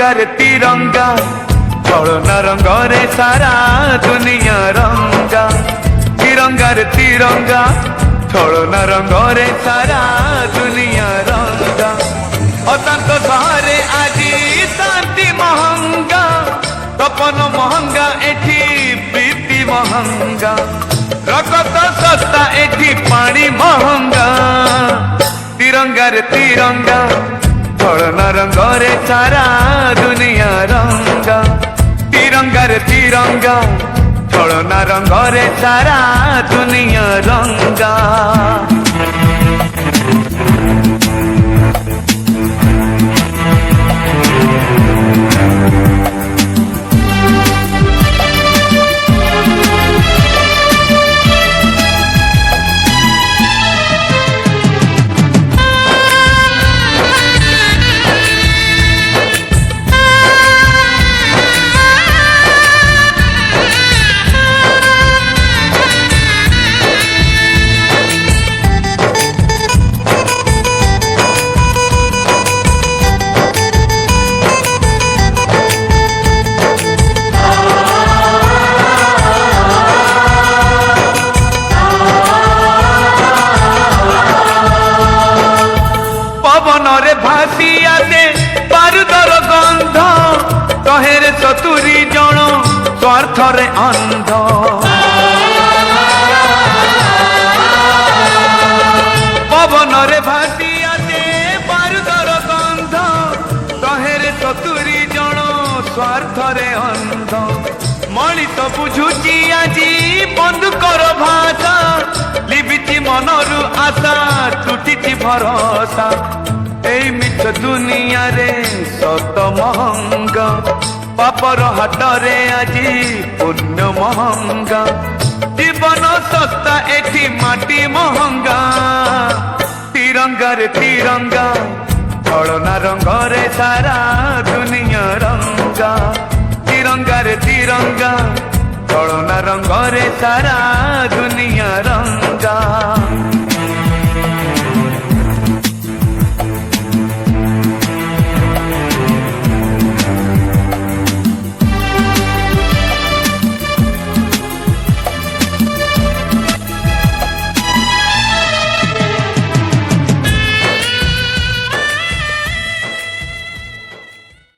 तिरंगारे तिरंगा चलना रंगरे सारा दुनिया रंगा तिरंगारे तिरंगा चलना रंगरे सारा दुनिया रंगा अतंत सहरे आजी शांति महंगा तपन महंगा एठी प्रीति महंगा रकत सस्ता एठी पानी महंगा तिरंगारे तिरंगा चलना रंगरे सारा दुनिया रंगा तिरंगारे तिरंगा चलना रंगरे सारा दुनिया रंगा पवनरे भासी आसे बारूदर गंध कहेरे सतुरी जन स्वार्थरे अंध पवनरे भासी आसे बारूदर गंध कहेरे सतुरी जन स्वार्थरे अंध मणिष बुझुची आजी बंदुकर भाषा लिबिची मनरु आशा टूटी भरोसा एई मिछ दुनिया रे सत महंगा पापर हाट रे आजी पुण्य महंगा जीवन सस्ता एठी माटी महंगा तिरंगा रे तिरंगा चलना रंगरे सारा दुनिया रंगा तिरंगा रे तिरंगा चलना रंगरे सारा दुनिया रंगा।